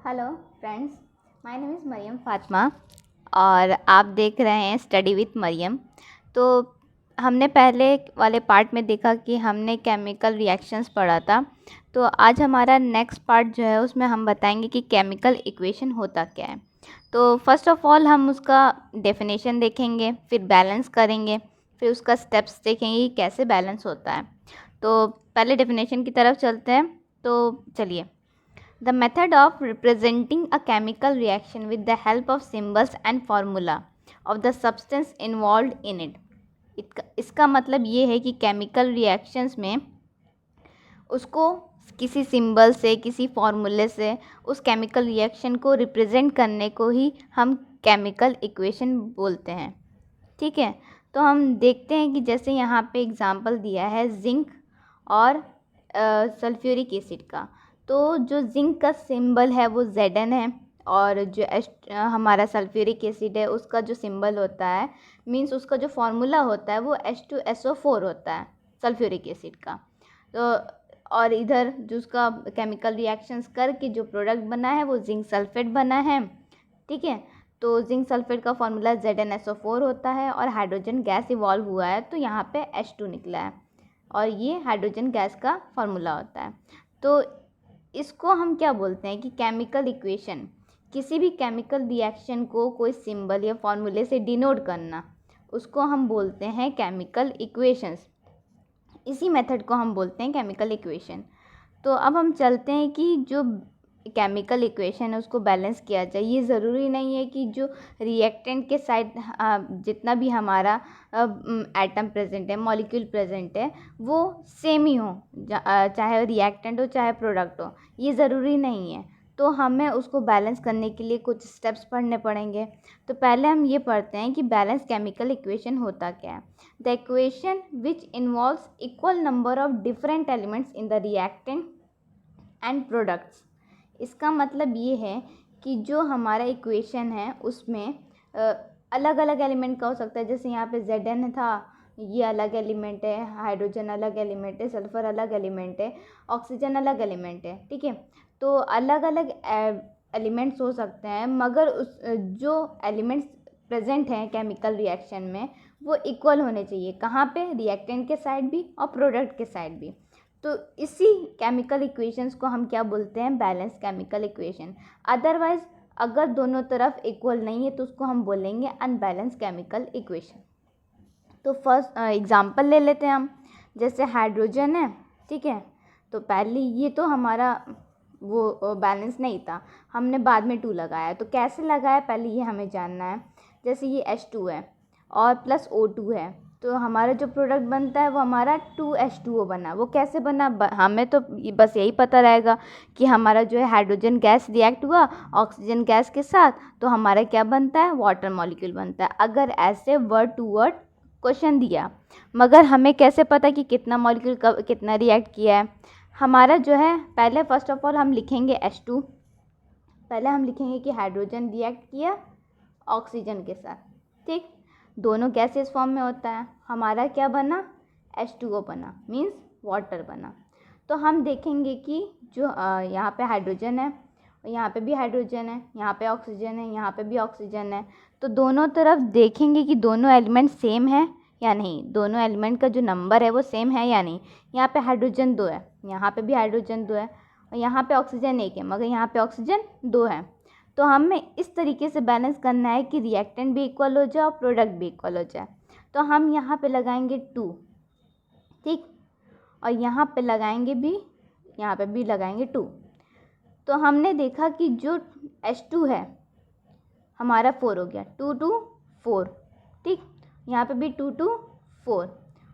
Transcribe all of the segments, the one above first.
Hello friends, my name is Maryam Fatima और आप देख रहे हैं स्टडी विथ मरियम। तो हमने पहले वाले पार्ट में देखा कि हमने केमिकल रिएक्शंस पढ़ा था। तो आज हमारा नेक्स्ट पार्ट जो है उसमें हम बताएंगे कि केमिकल इक्वेशन होता क्या है। तो फर्स्ट ऑफ ऑल हम उसका डेफिनेशन देखेंगे, फिर बैलेंस करेंगे, फिर उसका स्टेप्स देखेंगे कि कैसे बैलेंस होता है। तो पहले डेफिनेशन की तरफ चलते हैं। तो चलिए, the method of representing a chemical reaction with the help of symbols and formula of the substance involved in it. इसका मतलब ये है कि केमिकल रिएक्शंस में उसको किसी सिंबल से, किसी फॉर्मूले से उस केमिकल रिएक्शन को रिप्रेजेंट करने को ही हम केमिकल इक्वेशन बोलते हैं। ठीक है, तो हम देखते हैं कि जैसे यहाँ पे एग्जांपल दिया है जिंक और सल्फ्यूरिक एसिड का। तो जो जिंक का सिंबल है वो Zn है और जो हमारा सल्फ्यूरिक एसिड है उसका जो सिंबल होता है, मींस उसका जो फार्मूला होता है वो H2SO4 होता है सल्फ्यूरिक एसिड का। तो और इधर जो उसका केमिकल रिएक्शंस करके जो प्रोडक्ट बना है वो जिंक सल्फेट बना है। ठीक है, तो जिंक सल्फेट का फार्मूला ZnSO4 होता है और हाइड्रोजन गैस इवॉल्व हुआ है तो यहाँ पे H2 निकला है और ये हाइड्रोजन गैस का फार्मूला होता है। तो इसको हम क्या बोलते हैं कि केमिकल इक्वेशन, किसी भी केमिकल रिएक्शन को कोई सिंबल या फॉर्मूले से डिनोट करना, उसको हम बोलते हैं केमिकल इक्वेशंस। इसी मेथड को हम बोलते हैं केमिकल इक्वेशन। तो अब हम चलते हैं कि जो केमिकल इक्वेशन है उसको बैलेंस किया जाए। ये ज़रूरी नहीं है कि जो रिएक्टेंट के साइड जितना भी हमारा एटम प्रेजेंट है, मॉलिक्यूल प्रेजेंट है, वो सेम ही हो, चाहे रिएक्टेंट हो चाहे प्रोडक्ट हो, ये ज़रूरी नहीं है। तो हमें उसको बैलेंस करने के लिए कुछ स्टेप्स पढ़ने पड़ेंगे। तो पहले हम ये पढ़ते हैं कि बैलेंस केमिकल इक्वेशन होता क्या है। The equation which involves equal number of different elements in the reactant and products. इसका मतलब ये है कि जो हमारा इक्वेशन है उसमें अलग अलग एलिमेंट का हो सकता है। जैसे यहाँ पे Zn था, ये अलग एलिमेंट है, हाइड्रोजन अलग एलिमेंट है, सल्फ़र अलग एलिमेंट है, ऑक्सीजन अलग एलिमेंट है। ठीक है, तो अलग अलग एलिमेंट्स हो सकते हैं, मगर उस जो एलिमेंट्स प्रेजेंट हैं केमिकल रिएक्शन में वो इक्वल होने चाहिए। कहाँ पे? रिएक्टेंट के साइड भी और प्रोडक्ट के साइड भी। तो इसी केमिकल इक्वेशंस को हम क्या बोलते हैं? Balance chemical equation. अदरवाइज अगर दोनों तरफ इक्वल नहीं है तो उसको हम बोलेंगे अनबैलेंस केमिकल इक्वेशन। तो फर्स्ट एग्जांपल ले लेते हैं हम। जैसे हाइड्रोजन है, ठीक है, तो पहले ये तो हमारा वो बैलेंस नहीं था, हमने बाद में 2 लगाया। तो कैसे लगाया पहले ये हमें जानना है। जैसे ये H2 है और प्लस O2 है, तो हमारा जो प्रोडक्ट बनता है वो हमारा 2H2O बना। वो कैसे बना? हमें तो बस यही पता रहेगा कि हमारा जो है हाइड्रोजन गैस रिएक्ट हुआ ऑक्सीजन गैस के साथ, तो हमारा क्या बनता है? वाटर मॉलिक्यूल बनता है। अगर ऐसे वर्ड टू वर्ड क्वेश्चन दिया, मगर हमें कैसे पता कि कितना मॉलिक्यूल कब कितना रिएक्ट किया है? हमारा जो है पहले फर्स्ट ऑफ ऑल हम लिखेंगे H2। पहले हम लिखेंगे कि हाइड्रोजन रिएक्ट किया ऑक्सीजन के साथ। ठीक, दोनों गैसेस फॉर्म में होता है। हमारा क्या बना? H2O बना, मीन्स वाटर बना। तो हम देखेंगे कि जो यहाँ पे हाइड्रोजन है, यहाँ पे भी हाइड्रोजन है, यहाँ पे ऑक्सीजन है, यहाँ पे भी ऑक्सीजन है। तो दोनों तरफ देखेंगे कि दोनों एलिमेंट सेम है या नहीं, दोनों एलिमेंट का जो नंबर है वो सेम है या नहीं। यहाँ पे हाइड्रोजन 2 है, यहाँ पे भी हाइड्रोजन 2 है, और यहाँ पे ऑक्सीजन 1 है, मगर यहाँ पे ऑक्सीजन 2 है। तो हमें इस तरीके से बैलेंस करना है कि रिएक्टेंट भी इक्वल हो जाए और प्रोडक्ट भी इक्वल हो जाए। तो हम यहाँ पे लगाएंगे 2, ठीक, और यहाँ पे लगाएंगे भी, यहाँ पे भी लगाएंगे 2। तो हमने देखा कि जो H2 है हमारा 4 हो गया, 2 2 4, ठीक, यहाँ पे भी 2 2 4,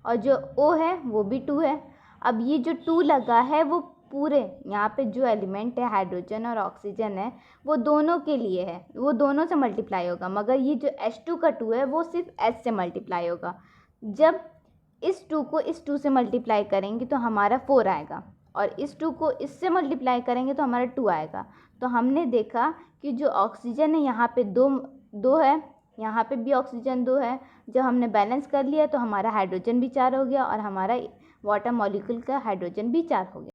और जो O है वो भी 2 है। अब ये जो 2 लगा है वो पूरे यहाँ पे जो एलिमेंट है हाइड्रोजन और ऑक्सीजन है वो दोनों के लिए है, वो दोनों से मल्टीप्लाई होगा, मगर ये जो H2 का 2 है वो सिर्फ H से मल्टीप्लाई होगा। जब इस 2 को इस 2 से मल्टीप्लाई करेंगे तो हमारा 4 आएगा, और इस 2 को इससे मल्टीप्लाई करेंगे तो हमारा 2 आएगा। तो हमने देखा कि जो ऑक्सीजन है यहाँ पे 2 है, यहाँ पे भी ऑक्सीजन 2 है। जब हमने बैलेंस कर लिया तो हमारा हाइड्रोजन भी 4 हो गया और हमारा वाटर मॉलिक्यूल का हाइड्रोजन भी 4 हो गया।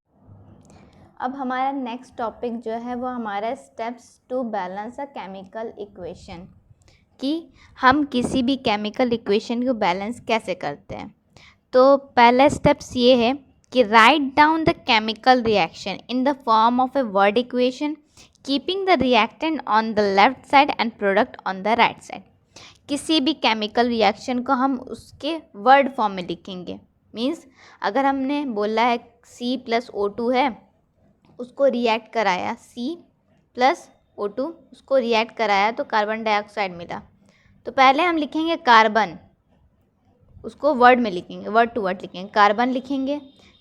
अब हमारा नेक्स्ट टॉपिक जो है वो हमारा steps to balance a chemical equation, कि हम किसी भी केमिकल इक्वेशन को बैलेंस कैसे करते हैं। तो पहला स्टेप्स ये है कि write down the chemical reaction in the form of a word equation keeping the reactant on the left side and product on the right side. किसी भी केमिकल रिएक्शन को हम उसके वर्ड फॉर्म में लिखेंगे। मीन्स अगर हमने बोला है C+O2 है, उसको रिएक्ट कराया, C+O2 उसको रिएक्ट कराया तो कार्बन डाइऑक्साइड मिला, तो पहले हम लिखेंगे कार्बन, उसको वर्ड में लिखेंगे, वर्ड टू वर्ड लिखेंगे, कार्बन लिखेंगे,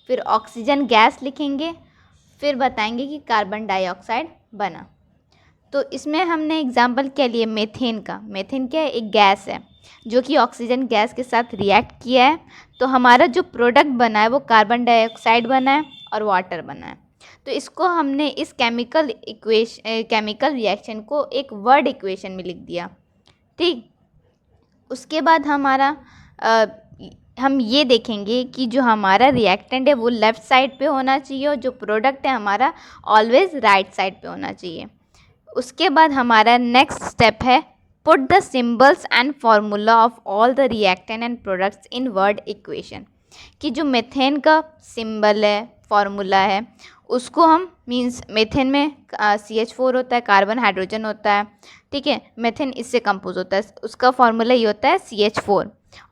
फिर ऑक्सीजन गैस लिखेंगे, फिर बताएंगे कि कार्बन डाइऑक्साइड बना। तो इसमें हमने एग्जाम्पल क्या लिए, मेथेन का। मेथेन क्या है, एक गैस है जो कि ऑक्सीजन गैस के साथ रिएक्ट किया है, तो हमारा जो प्रोडक्ट बना है वो कार्बन डाइऑक्साइड बना है और वाटर बना है। तो इसको हमने इस केमिकल रिएक्शन को एक वर्ड इक्वेशन में लिख दिया। ठीक, उसके बाद हमारा हम ये देखेंगे कि जो हमारा रिएक्टेंट है वो लेफ़्ट साइड पे होना चाहिए और जो प्रोडक्ट है हमारा ऑलवेज राइट साइड पे होना चाहिए। उसके बाद हमारा नेक्स्ट स्टेप है put the symbols and formula of all the reactant and products in word equation, कि जो मेथेन का सिंबल है, फार्मूला है, उसको हम मीन्स मेथेन में CH4 होता है, कार्बन हाइड्रोजन होता है, ठीक है, मेथेन इससे कंपोज होता है, उसका फार्मूला ये होता है CH4।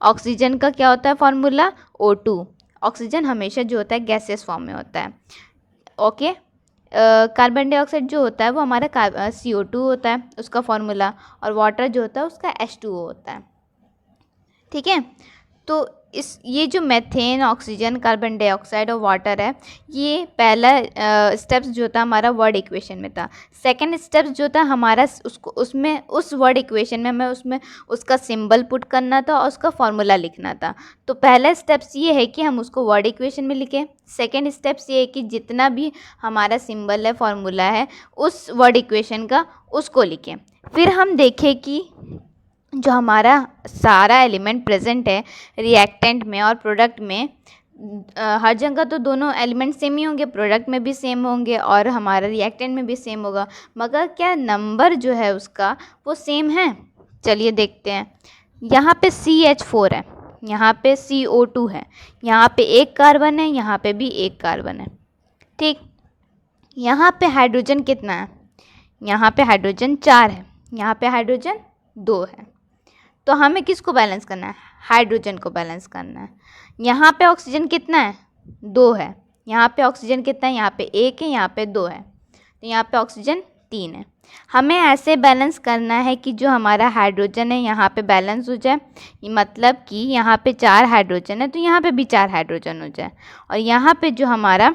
ऑक्सीजन का क्या होता है फार्मूला, O2। ऑक्सीजन हमेशा जो होता है गैसेस फॉर्म में होता है। ओके, कार्बन डाइऑक्साइड जो होता है वो हमारा CO2 होता है, उसका फार्मूला, और वाटर जो होता है उसका H2O होता है। ठीक है, तो ये जो मेथेन, ऑक्सीजन, कार्बन डाइऑक्साइड और वाटर है, ये पहला स्टेप्स जो था हमारा वर्ड इक्वेशन में था। सेकंड स्टेप्स जो था हमारा उस वर्ड इक्वेशन में हमें उसमें उसका सिंबल पुट करना था और उसका फार्मूला लिखना था। तो पहला स्टेप्स ये है कि हम उसको वर्ड इक्वेशन में लिखें। सेकेंड स्टेप्स ये है कि जितना भी हमारा सिंबल है, फार्मूला है, उस वर्ड इक्वेशन का उसको लिखें। फिर हम देखें कि जो हमारा सारा एलिमेंट प्रेजेंट है रिएक्टेंट में और प्रोडक्ट में, हर जगह तो दोनों एलिमेंट सेम ही होंगे, प्रोडक्ट में भी सेम होंगे और हमारा रिएक्टेंट में भी सेम होगा, मगर क्या नंबर जो है उसका वो सेम है। चलिए देखते हैं। यहाँ पे CH4 है, यहाँ पे CO2 है, यहाँ पे एक कार्बन है, यहाँ पे भी एक कार्बन है। ठीक, यहाँ पे हाइड्रोजन कितना है, यहाँ पे हाइड्रोजन 4 है, यहाँ पे हाइड्रोजन 2 है। तो हमें किसको बैलेंस करना है, हाइड्रोजन को बैलेंस करना है। यहाँ पे ऑक्सीजन कितना है, 2 है, यहाँ पे ऑक्सीजन कितना है, यहाँ पे 1 है, यहाँ पे 2 है, तो यहाँ पे ऑक्सीजन 3 है। हमें ऐसे बैलेंस करना है कि जो हमारा हाइड्रोजन है यहाँ पे बैलेंस हो जाए, मतलब कि यहाँ पे 4 हाइड्रोजन है तो यहाँ पे भी 4 हाइड्रोजन हो जाए, और यहाँ पे जो हमारा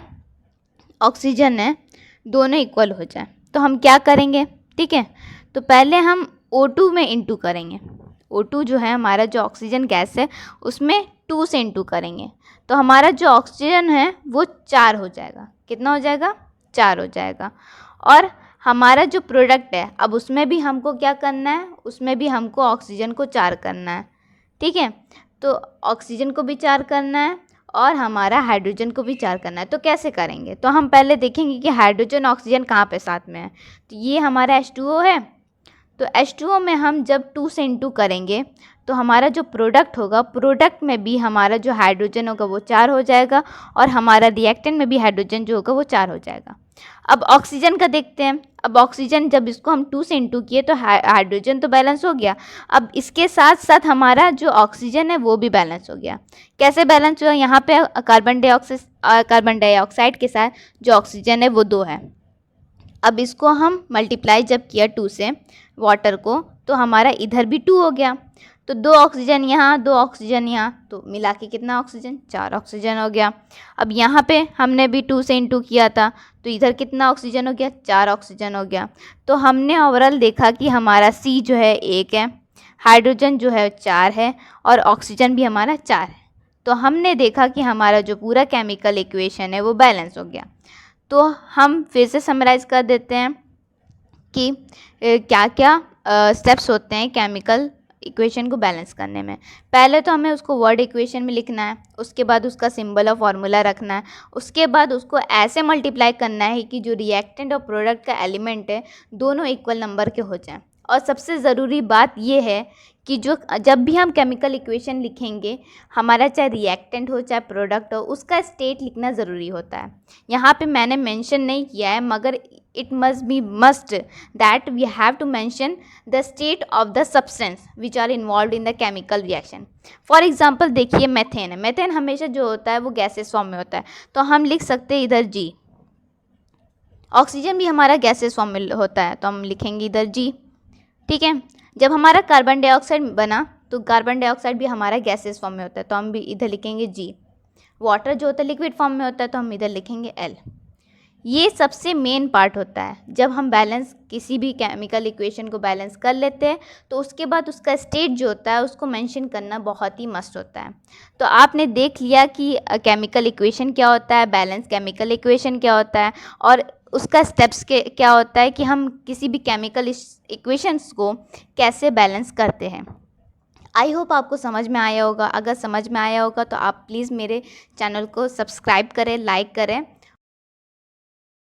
ऑक्सीजन है दोनों इक्वल हो जाए। तो हम क्या करेंगे, ठीक है, तो पहले हम O2 में इंटू करेंगे। O2 जो है हमारा जो ऑक्सीजन गैस है उसमें 2 से इंटू करेंगे, तो हमारा जो ऑक्सीजन है वो 4 हो जाएगा। कितना हो जाएगा, 4 हो जाएगा। और हमारा जो प्रोडक्ट है अब उसमें भी हमको क्या करना है, उसमें भी हमको ऑक्सीजन को 4 करना है। ठीक है, तो ऑक्सीजन को भी 4 करना है और हमारा हाइड्रोजन को भी 4 करना है। तो कैसे करेंगे, तो हम पहले देखेंगे कि हाइड्रोजन ऑक्सीजन कहाँ पे साथ में है। तो ये हमारा H2O है, तो H2O में हम जब 2 से इंटू करेंगे तो हमारा जो प्रोडक्ट होगा, प्रोडक्ट में भी हमारा जो हाइड्रोजन होगा वो 4 हो जाएगा और हमारा रिएक्टेंट में भी हाइड्रोजन जो होगा वो 4 हो जाएगा। अब ऑक्सीजन का देखते हैं। अब ऑक्सीजन जब इसको हम 2 से इंटू किए तो हाइड्रोजन तो बैलेंस हो गया, अब इसके साथ साथ हमारा जो ऑक्सीजन है वो भी बैलेंस हो गया। कैसे बैलेंस हुआ, यहाँ पे कार्बन डाइऑक्साइड के साथ जो ऑक्सीजन है वो 2 है। अब इसको हम मल्टीप्लाई जब किया 2 से वाटर को, तो हमारा इधर भी 2 हो गया, तो 2 ऑक्सीजन यहाँ, 2 ऑक्सीजन यहाँ, तो मिला के कितना ऑक्सीजन, 4 ऑक्सीजन हो गया। अब यहाँ पे हमने भी 2 से इंटू किया था, तो इधर कितना ऑक्सीजन हो गया, 4 ऑक्सीजन हो गया। तो हमने ओवरऑल देखा कि हमारा C जो है 1 है, हाइड्रोजन जो है 4 है और ऑक्सीजन भी हमारा 4 है। तो हमने देखा कि हमारा जो पूरा केमिकल इक्वेशन है वो बैलेंस हो गया। तो हम फिर से समराइज़ कर देते हैं कि क्या क्या स्टेप्स होते हैं केमिकल इक्वेशन को बैलेंस करने में। पहले तो हमें उसको वर्ड इक्वेशन में लिखना है, उसके बाद उसका सिंबल और फार्मूला रखना है, उसके बाद उसको ऐसे मल्टीप्लाई करना है कि जो रिएक्टेंट और प्रोडक्ट का एलिमेंट है दोनों इक्वल नंबर के हो जाएं। और सबसे ज़रूरी बात ये है कि जब भी हम केमिकल इक्वेशन लिखेंगे, हमारा चाहे रिएक्टेंट हो चाहे प्रोडक्ट हो, उसका स्टेट लिखना ज़रूरी होता है। यहाँ पे मैंने मेंशन नहीं किया है, मगर it must that we have to mention the state of the substance which are involved in the chemical reaction. For example देखिए मेथेन है, मेथेन हमेशा जो होता है वो गैसेस फॉर्म में होता है, तो हम लिख सकते हैं इधर G। ऑक्सीजन भी हमारा गैसेस फॉर्म में होता है, तो हम लिखेंगे इधर G। ठीक है, जब हमारा कार्बन डाइऑक्साइड बना तो कार्बन डाइऑक्साइड भी हमारा गैसेस फॉर्म में होता है, तो हम भी इधर लिखेंगे G। वाटर जो होता है लिक्विड फॉर्म में होता है, तो हम इधर लिखेंगे L। ये सबसे मेन पार्ट होता है। जब हम बैलेंस किसी भी केमिकल इक्वेशन को बैलेंस कर लेते हैं तो उसके बाद उसका स्टेट जो होता है उसको मेंशन करना बहुत ही मस्ट होता है। तो आपने देख लिया कि केमिकल इक्वेशन क्या होता है, बैलेंस केमिकल इक्वेशन क्या होता है, और उसका स्टेप्स के क्या होता है कि हम किसी भी केमिकल इक्वेशंस को कैसे बैलेंस करते हैं। आई होप आपको समझ में आया होगा। अगर समझ में आया होगा तो आप प्लीज़ मेरे चैनल को सब्सक्राइब करें, लाइक करें